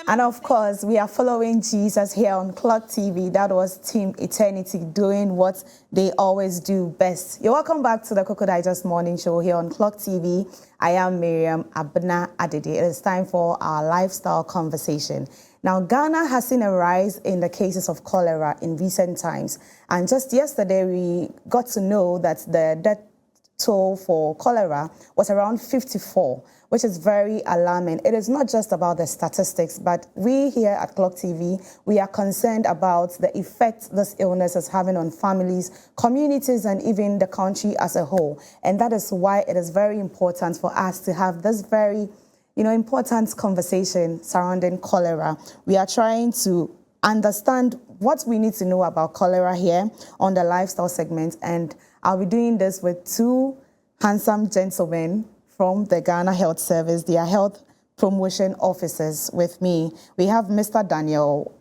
And of course, we are following Jesus here on Clock TV. That was Team Eternity doing what they always do best. You're welcome back to the Cocoa Digest Morning Show here on Clock TV. I am Miriam Abna Adede. It is time for our lifestyle conversation. Now, Ghana has seen a rise in the cases of cholera in recent times. And just yesterday, we got to know that the death toll for cholera was around 54, which is very alarming. It is not just about the statistics, but we here at Clock TV, we are concerned about the effect this illness is having on families, communities, and even the country as a whole. And that is why it is very important for us to have this very important conversation surrounding cholera. We are trying to understand what we need to know about cholera here on the lifestyle segment, and I'll be doing this with two handsome gentlemen from the Ghana Health Service. They are health promotion officers with me. We have Mr. Daniel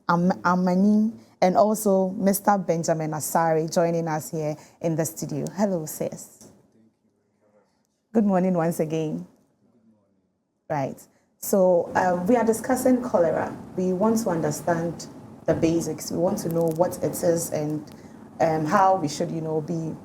Amani and also Mr. Benjamin Asari joining us here in the studio. Hello, sis. Good morning once again. Right. So we are discussing cholera. We want to understand the basics. We want to know what it is and how we should, be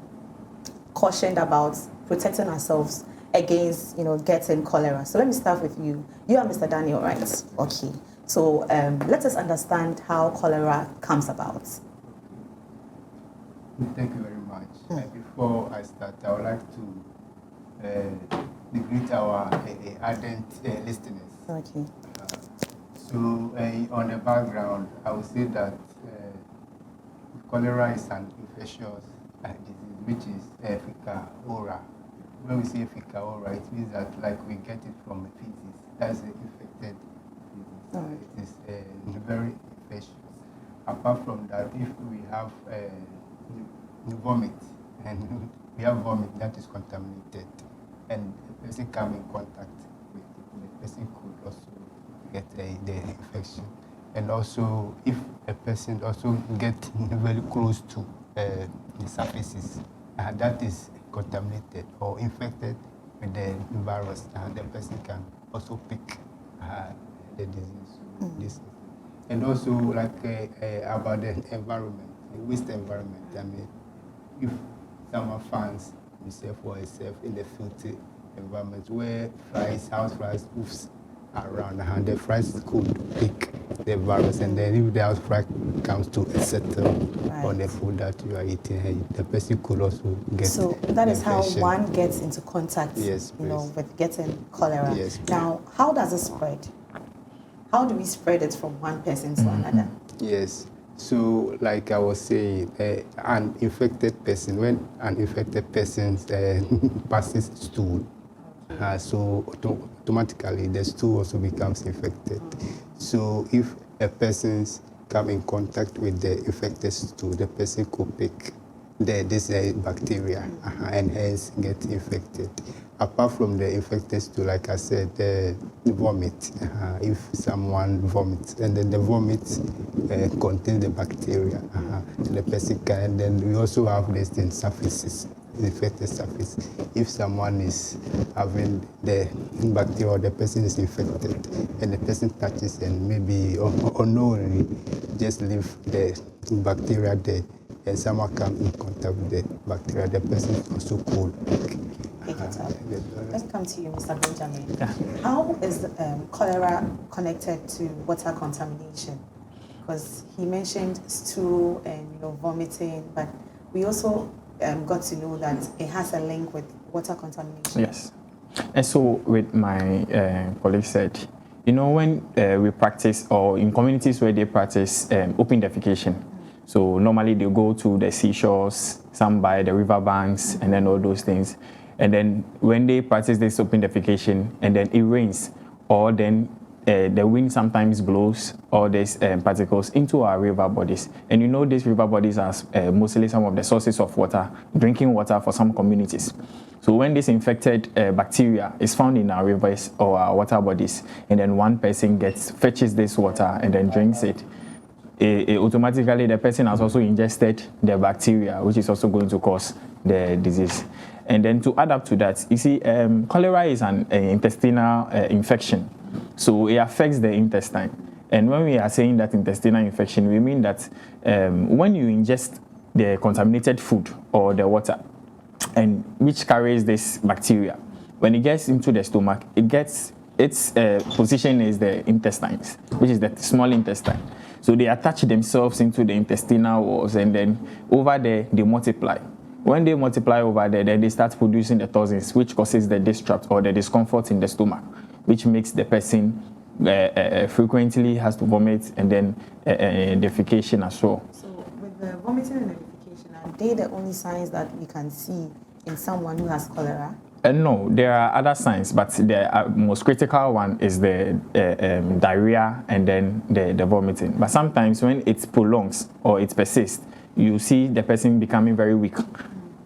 cautioned about protecting ourselves against, getting cholera. So let me start with you. You are Mr. Daniel, right? Okay. So let us understand how cholera comes about. Thank you very much. Before I start, I would like to greet our ardent listeners. Okay. So on the background, I would say that cholera is an infectious disease, which is fecal-oral. When we say fecal-oral, it means that we get it from a feces. That's an infected feces. Right. It is very infectious. Apart from that, if we have vomit, and we have vomit that is contaminated, and the person come in contact with it, the person could also get the infection. And also, if a person also get very close to the surfaces, that is contaminated or infected with the virus, the person can also pick the disease. And also, about the environment, the waste environment. I mean, if someone finds himself or herself in the filthy environment where house flies moves around, the flies could pick the virus, and then if the outbreak comes to settle on the food that you are eating, the person could also get. So that is how one gets into contact, yes, with getting cholera. Yes, now, how does it spread? How do we spread it from one person to another? Yes. So, like I was saying, an infected person, when an infected person passes stool, so automatically the stool also becomes infected. So if a person come in contact with the infected stool, the person could pick this bacteria and hence get infected. Apart from the infected stool, like I said, the vomit, if someone vomits, and then the vomit contains the bacteria, the person can, and then we also have this in surfaces, infected surface. If someone is having the bacteria or the person is infected and the person touches and maybe unknowingly just leave the bacteria there and someone comes in contact with the bacteria, the person also could pick it up. Let's come to you, Mr. Benjamin. Yeah. How is cholera connected to water contamination? Because he mentioned stool and vomiting, but we also got to know that it has a link with water contamination. Yes. And so with my colleague said, when we practice, or in communities where they practice open defecation, so normally they go to the seashores, some by the river banks, and then all those things. And then when they practice this open defecation, and then it rains, or then the wind sometimes blows all these particles into our river bodies. And these river bodies are mostly some of the sources of water, drinking water for some communities. So when this infected bacteria is found in our rivers or our water bodies, and then one person fetches this water and then drinks it, automatically the person has also ingested the bacteria, which is also going to cause the disease. And then to add up to that, you see, cholera is an intestinal infection. So it affects the intestine. And when we are saying that intestinal infection, we mean that when you ingest the contaminated food or the water, and which carries this bacteria, when it gets into the stomach, it gets its position is the intestines, which is the small intestine. So they attach themselves into the intestinal walls, and then over there they multiply. When they multiply over there, then they start producing the toxins, which causes the distress or the discomfort in the stomach, which makes the person frequently has to vomit, and then defecation as well. So with the vomiting and defecation, are they the only signs that we can see in someone who has cholera? No, there are other signs, but the most critical one is the diarrhea and then the vomiting. But sometimes when it prolongs or it persists, you see the person becoming very weak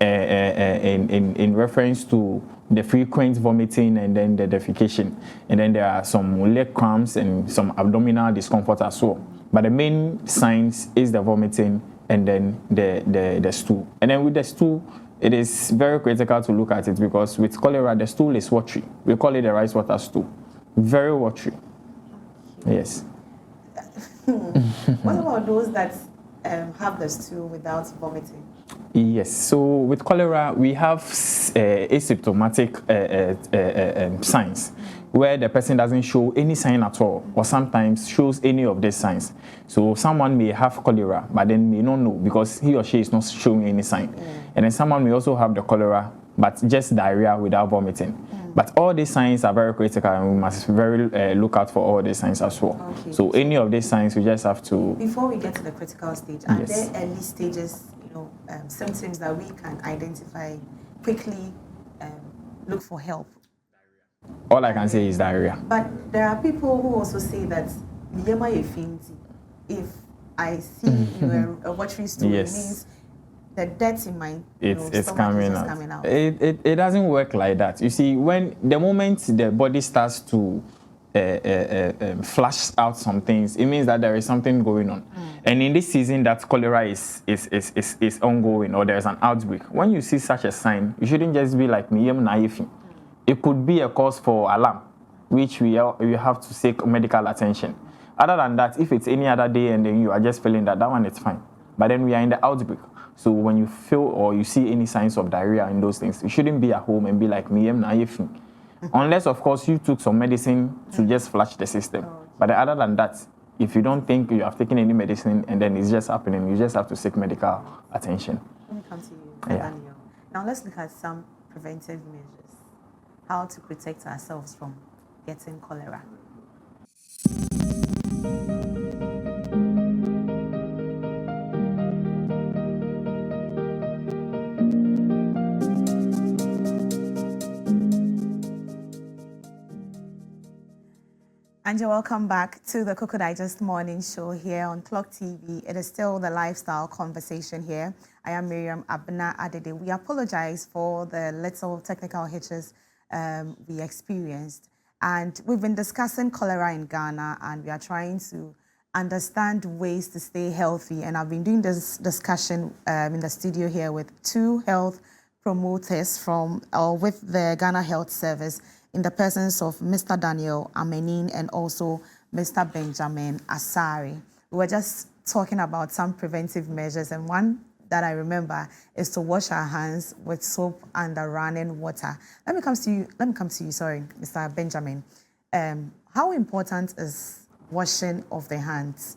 in reference to the frequent vomiting and then the defecation. And then there are some leg cramps and some abdominal discomfort as well. But the main signs is the vomiting and then the stool. And then with the stool, it is very critical to look at it, because with cholera, the stool is watery. We call it the rice water stool. Very watery. Yes. What about those that have the stool without vomiting? Yes. So with cholera, we have asymptomatic signs where the person doesn't show any sign at all, or sometimes shows any of these signs. So someone may have cholera, but then may not know because he or she is not showing any sign. And then someone may also have the cholera, but just diarrhea without vomiting. But all these signs are very critical, and we must very look out for all these signs as well. Okay. So any of these signs, we just have to. Before we get to the critical stage, are there early stages, symptoms that we can identify quickly, look for help? All I can say is diarrhea. But there are people who also say that if I see a watery stool, it means the dirt in my it's stomach coming is out. Coming out. It doesn't work like that. You see, when the moment the body starts to flush out some things, it means that there is something going on. And in this season that cholera is ongoing, or there's an outbreak, when you see such a sign, you shouldn't just be like me, naive. It could be a cause for alarm, which we have to seek medical attention. Other than that, if it's any other day and then you are just feeling that one is fine. But then we are in the outbreak. So when you feel or you see any signs of diarrhea and those things, you shouldn't be at home and be like me, unless of course you took some medicine to just flush the system. But other than that, if you don't think you have taken any medicine and then it's just happening, you just have to seek medical attention. Let me come to you, Daniel. Now let's look at some preventive measures. How to protect ourselves from getting cholera. And you're welcome back to the Cocoa Digest Morning Show here on Clock TV. It is still the lifestyle conversation here. I am Miriam Abna Adede. We apologize for the little technical hitches we experienced. And we've been discussing cholera in Ghana, and we are trying to understand ways to stay healthy. And I've been doing this discussion in the studio here with two health promoters with the Ghana Health Service, in the presence of Mr. Daniel Amenin and also Mr. Benjamin Asari. We were just talking about some preventive measures, and one that I remember is to wash our hands with soap and running water. Let me come to you, Mr. Benjamin. How important is washing of the hands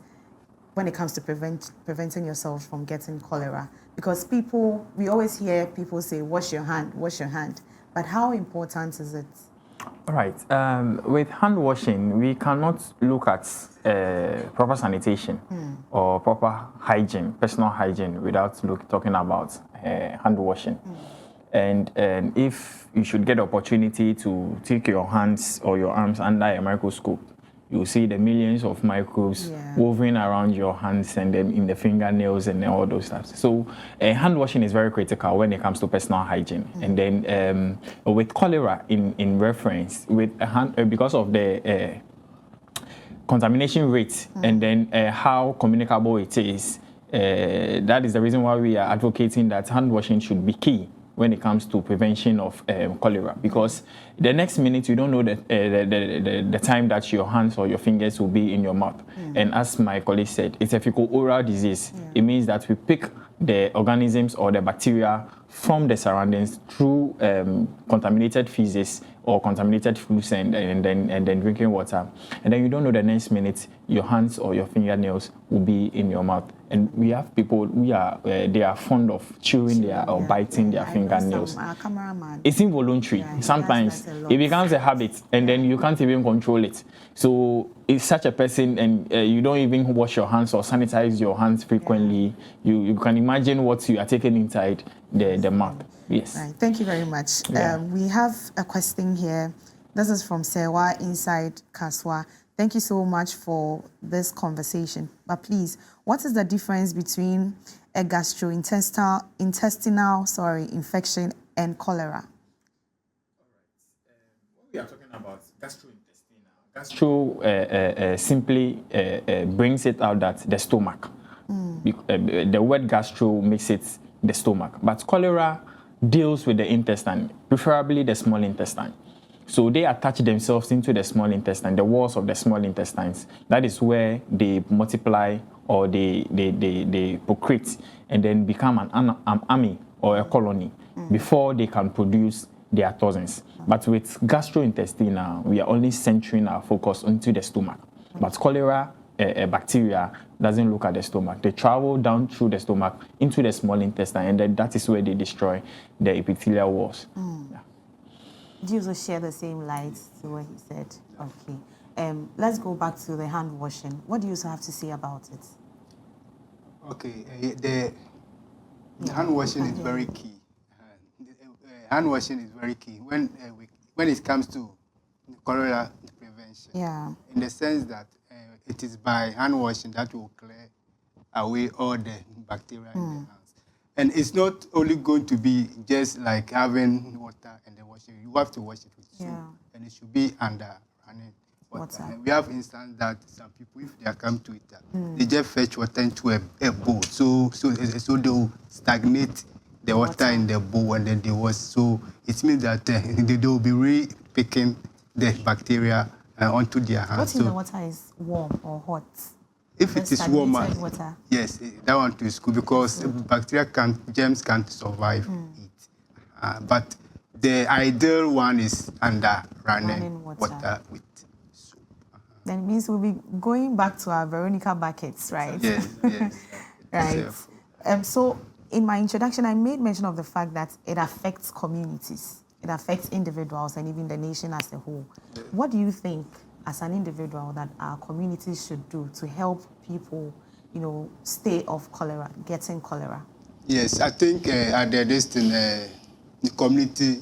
when it comes to preventing yourself from getting cholera? Because we always hear people say, wash your hand, but how important is it? All right. With hand washing, we cannot look at proper sanitation or proper hygiene, personal hygiene, without talking about hand washing. And if you should get the opportunity to take your hands or your arms under a microscope, you will see the millions of microbes woven around your hands and then in the fingernails and all those stuff. So hand washing is very critical when it comes to personal hygiene. And then with cholera in reference, with because of the contamination rate and then how communicable it is, that is the reason why we are advocating that hand washing should be key when it comes to prevention of cholera, because the next minute you don't know the time that your hands or your fingers will be in your mouth. And as my colleague said, it's a fecal oral disease. It means that we pick the organisms or the bacteria from the surroundings through contaminated feces or contaminated foods and then drinking water. And then you don't know the next minute your hands or your fingernails will be in your mouth. And we have people, they are fond of chewing their or biting their fingernails. It's involuntary. Sometimes it becomes a habit and then you can't even control it. So if such a person and you don't even wash your hands or sanitize your hands frequently, you can imagine what you are taking inside the mouth. Yes. Right. Thank you very much. We have a question here. This is from Sewa inside Kaswa. Thank you so much for this conversation. But please, what is the difference between a gastrointestinal infection and cholera? What we are talking about gastrointestinal. Gastro simply brings it out that the stomach. The word gastro makes it the stomach. But cholera deals with the intestine, preferably the small intestine. So they attach themselves into the small intestine, the walls of the small intestines. That is where they multiply or they procreate and then become an army or a colony before they can produce their toxins. But with gastrointestinal, we are only centering our focus into the stomach. But cholera, a bacteria, doesn't look at the stomach. They travel down through the stomach into the small intestine, and then that is where they destroy the epithelial walls. Yeah. Do you also share the same light to what he said? Okay. Let's go back to the hand washing. What do you also have to say about it? Okay. The hand washing is very key. Hand washing is very key when it comes to cholera prevention. Yeah. In the sense that it is by hand washing that will clear away all the bacteria in the hands. And it's not only going to be just like having water and then washing. You have to wash it with soap, and it should be under running water. And we have instance that some people, if they come to it, they just fetch water into a bowl. So they will stagnate the water in the bowl and then they wash. So it means that they will be re-picking the bacteria onto their hands. What if the water is warm or hot? If it is warmer, yes, that one too is good because bacteria germs can't survive it. But the ideal one is under running water with soap. Then it means we'll be going back to our Veronica buckets, right? Yes. Right. So in my introduction, I made mention of the fact that it affects communities. It affects individuals and even the nation as a whole. What do you think, as an individual, that our communities should do to help people, stay off cholera, getting cholera? Yes, I think at the community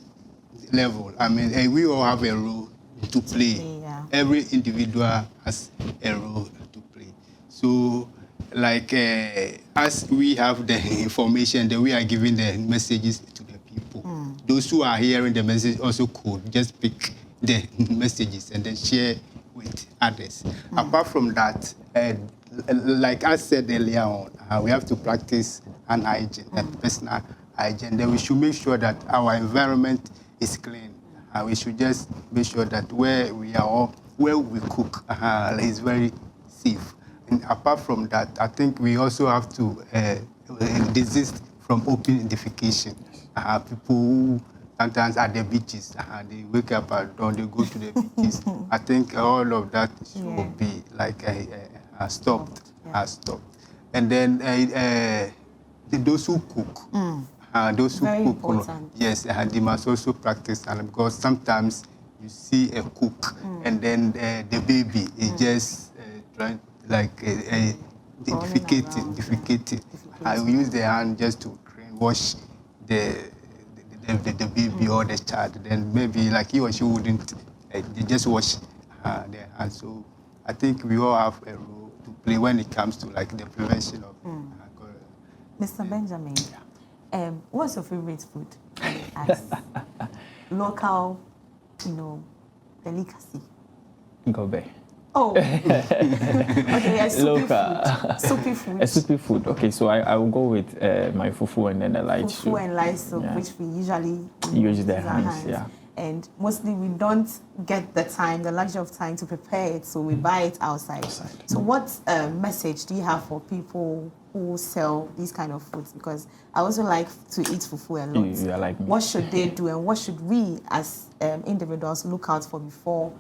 level, I mean, we all have a role to play. Every individual has a role to play. So, like, as we have the information, that we are giving the messages to the people. Those who are hearing the message also could just pick the messages and then share with others. Apart from that, like I said earlier on, we have to practice hand hygiene and personal hygiene. Then we should make sure that our environment is clean. We should just make sure that where we are or where we cook is very safe. And apart from that, I think we also have to desist from open defecation. People who sometimes at the beaches, they wake up at dawn, they go to the beaches. I think all of that should be like stopped. And then those who cook, those who Very cook, important. yes, they must also practice. And because sometimes you see a cook and then the baby is just trying like defecating. I will use the hand just to wash the baby or the child. Then maybe like he or she wouldn't just wash their hands. So I think we all have a role to play when it comes to like the prevention of cholera. Mr. Benjamin, what's your favorite food as local, delicacy? Gobe. Oh, okay, a soupy food. Soupy food. A soupy food. Okay, so I will go with my fufu and then the light soup. Fufu and light soup, Yeah. which we usually Use the our hands, yeah. And mostly we don't get the time, the luxury of time to prepare it, so we buy it outside. So what message do you have for people who sell these kind of foods? Because I also like to eat fufu a lot. You are like me. What should they do, and what should we as individuals look out for before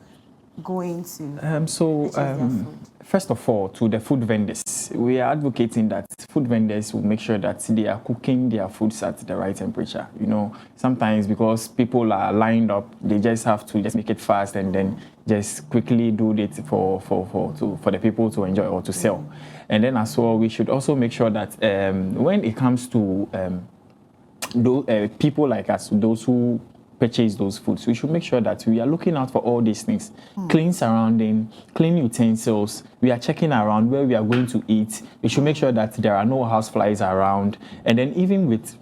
going to purchase their food? First of all, to the food vendors, we are advocating that food vendors will make sure that they are cooking their foods at the right temperature. You know, sometimes because people are lined up, they just have to just make it fast and then just quickly do it for the people to enjoy or to sell. And then as well, we should also make sure that when it comes to people like us, those who purchase those foods, we should make sure that we are looking out for all these things. Clean surrounding, clean utensils. We are checking around where we are going to eat. We should make sure that there are no house flies around. And then even with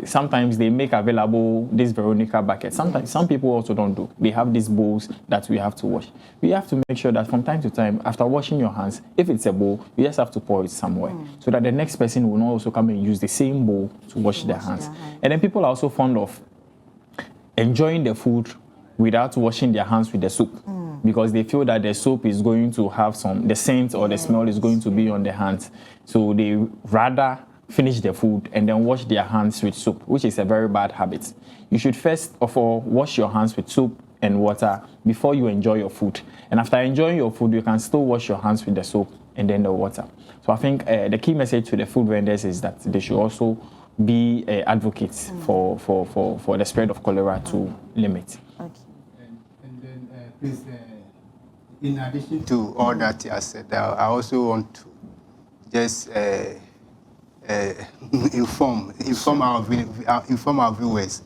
sometimes they make available this Veronica bucket. Sometimes some people also don't do. They have these bowls that we have to wash. We have to make sure that from time to time, after washing your hands, if it's a bowl, you just have to pour it somewhere so that the next person will not also come and use the same bowl to wash their hands. And then people are also fond of enjoying the food without washing their hands with the soap because they feel that the soap is going to have the scent or the smell is going to be on their hands. So they rather finish their food and then wash their hands with soap, which is a very bad habit. You should first of all wash your hands with soap and water before you enjoy your food. And after enjoying your food, you can still wash your hands with the soap and then the water. So I think the key message to the food vendors is that they should also be advocates for the spread of cholera to limit. Okay. And then please, in addition to all that you have said, I also want to just inform our viewers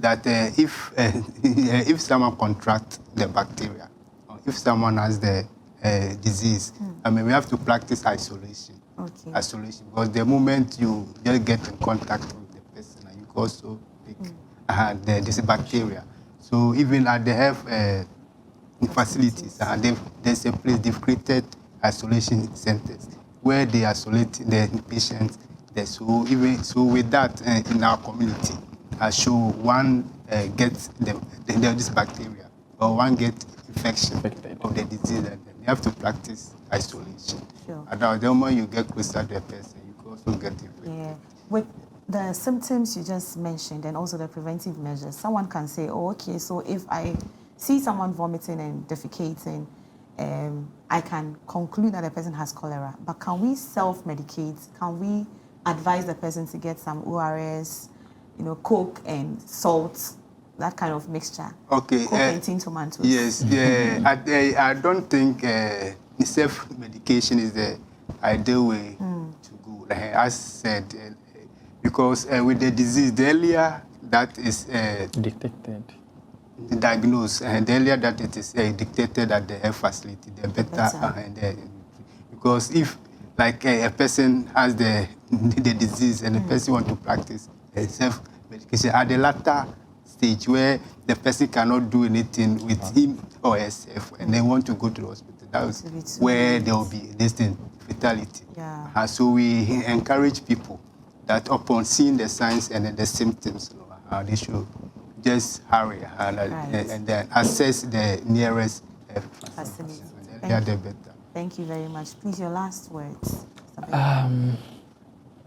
that if someone contracts the bacteria, or if someone has the disease, I mean, we have to practice isolation. Okay. Isolation, because the moment you just get in contact with the person, you can also pick this bacteria. So even at the health facilities, there's a place they've created isolation centers where they isolate the patients. So with that in our community, so one gets this bacteria or one gets infection of the disease, and you have to practice isolation. Sure. And the moment you get closer to a person, you can also get infected. Yeah. With the symptoms you just mentioned and also the preventive measures, someone can say, oh, okay, so if I see someone vomiting and defecating, I can conclude that the person has cholera. But can we self-medicate? Can we advise the person to get some ORS, Coke and salt, that kind of mixture? Okay. Coke and tin tomatoes. Yes. I don't think self-medication is the ideal way to go. Like I said, because with the disease, the earlier that is detected, diagnosed, and the earlier that it is dictated at the health facility, the better. Because if like a person has the disease and the person want to practice self-medication at the latter stage where the person cannot do anything with him or herself and they want to go to the hospital, that's where there will be this thing, fatality. Yeah. So we encourage people that upon seeing the signs and the symptoms, they should just hurry and then assess the nearest facility. The better. Thank you very much. Please, your last words.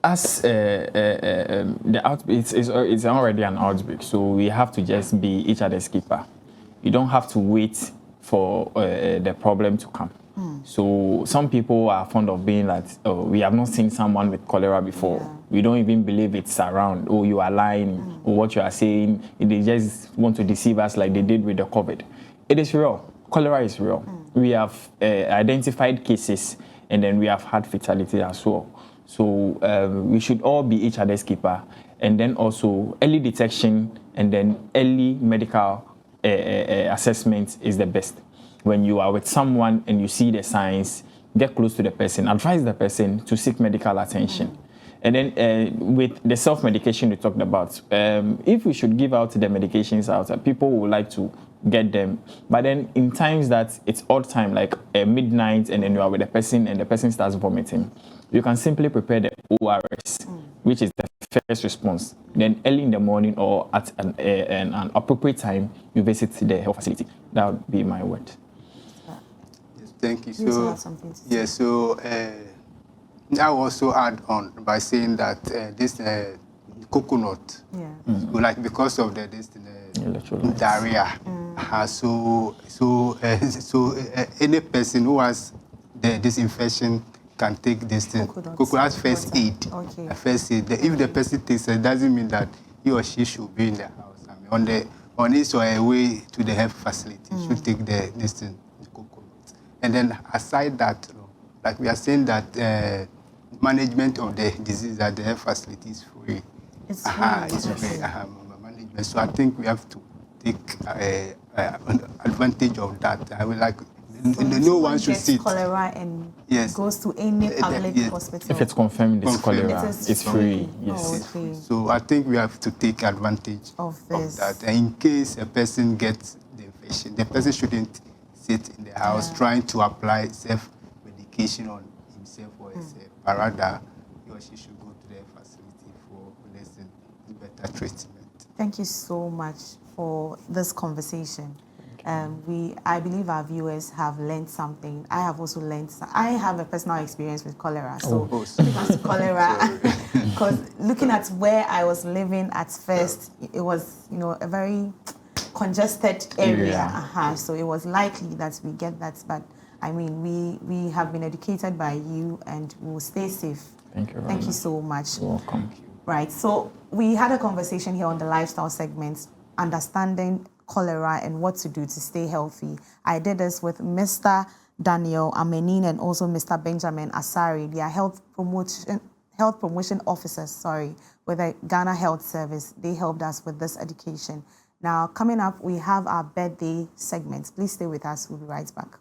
As the outbreak, it's already an outbreak, so we have to just be each other's keeper. You don't have to wait for the problem to come. So some people are fond of being like, oh, we have not seen someone with cholera before. Yeah. We don't even believe it's around. Oh, you are lying. Or what you are saying. They just want to deceive us like they did with the COVID. It is real. Cholera is real. We have identified cases, and then we have had fatality as well. So we should all be each other's keeper. And then also early detection and then early medical assessment is the best. When you are with someone and you see the signs, get close to the person, advise the person to seek medical attention. And then with the self-medication we talked about, if we should give out the medications out, people would like to get them. But then in times that it's odd time, like midnight, and then you are with the person and the person starts vomiting, you can simply prepare the ORS, which is the first response. Then early in the morning or at an appropriate time, you visit the health facility. That would be my word. Yes, thank you. You also So, have something to say. yeah, so I will also add on by saying that this coconut, like because of this Electrolytes. diarrhea, so any person who has this infection can take this thing. Coconut first aid. Okay. First aid. If the person takes it, doesn't mean that he or she should be in the house. I mean, on his or her way to the health facility, should take this thing, the coconut. And then aside that, like we are saying that management of the disease at the health facility is free. It's free. It's free. Management. So I think we have to take advantage of that. I would like. No one should sit. Cholera and goes to any public hospital. If it's confirmed it's cholera, it's free. Yes. Oh, okay. So I think we have to take advantage of this. that. And in case a person gets the infection, the person shouldn't sit in the house trying to apply self-medication on himself or herself. But rather, he or she should go to the facility for better treatment. Thank you so much for this conversation. I believe our viewers have learned something. I have also learned. I have a personal experience with cholera. So when it comes to cholera, because looking at where I was living at first, it was a very congested area. So it was likely that we get that. But I mean, we have been educated by you, and we'll stay safe. Thank you. Thank you so much. You're welcome. Right. So we had a conversation here on the lifestyle segment, understanding cholera and what to do to stay healthy. I did this with Mr. Daniel Amenin and also Mr. Benjamin Asari. They are health promotion officers, with the Ghana Health Service. They helped us with this education. Now, coming up, we have our birthday segment. Please stay with us. We'll be right back.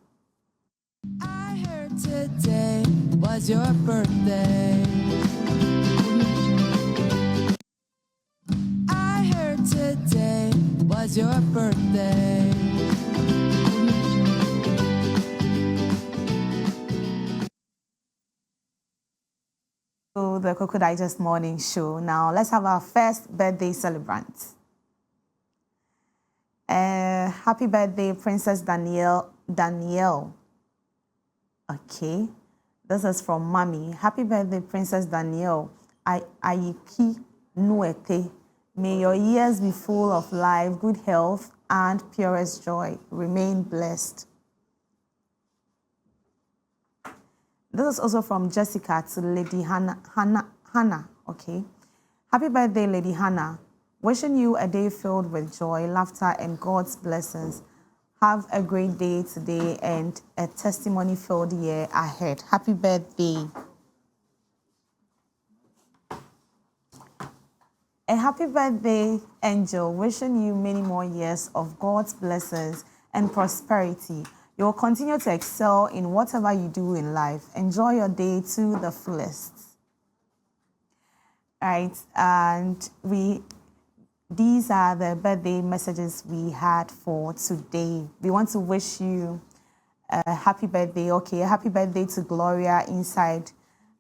I heard today was your birthday. I heard today was your birthday. So the Cocoa Digest Morning Show. Now let's have our first birthday celebrant. Happy birthday, Princess Danielle. Okay, this is from Mommy. Happy birthday, Princess Danielle. Ayiki Nuete. May your years be full of life, good health, and purest joy. Remain blessed. This is also from Jessica to Lady Hannah. Okay. Happy birthday, Lady Hannah. Wishing you a day filled with joy, laughter, and God's blessings. Have a great day today and a testimony-filled year ahead. Happy birthday. A happy birthday, Angel. Wishing you many more years of God's blessings and prosperity. You will continue to excel in whatever you do in life. Enjoy your day to the fullest. Right, and these are the birthday messages we had for today. We want to wish you a happy birthday. Okay, a happy birthday to Gloria inside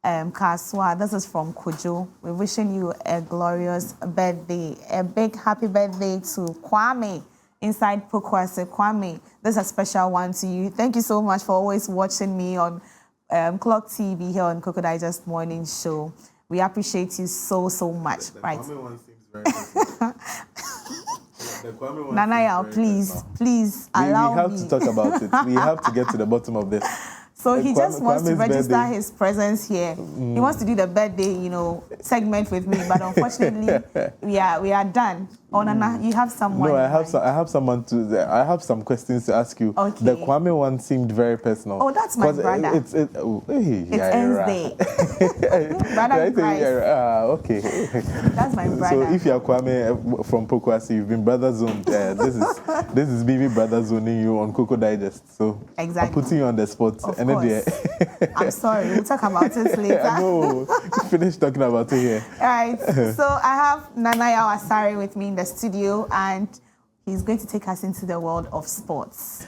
Kaswa. This is from Kojo. We're wishing you a glorious birthday. A big happy birthday to Kwame inside Pokwase. Kwame, this is a special one to you. Thank you so much for always watching me on Clock TV here on Cocoa Digest Morning Show. We appreciate you so much. The right. Kwame one seems very personal. Nanaya, please allow me. We have to talk about it. We have to get to the bottom of this. So he just wants to register birthday. his presence here. He wants to do the birthday, segment with me, but unfortunately, we are done. Oh, Nana, you have someone. No, I have someone to. I have some questions to ask you. Okay. The Kwame one seemed very personal. Oh, that's my brother. It's Ends Day. Brother in Christ. Okay. That's my brother. So if you are Kwame from Pokwasi, you've been brother zoned. This is BB brother zoning you on Cocoa Digest. So exactly. I'm putting you on the spot. Of and course. I'm sorry. We'll talk about it later. No, finish talking about it here. All right. So I have Nanaya Asari with me in the studio, and He's going to take us into the world of sports.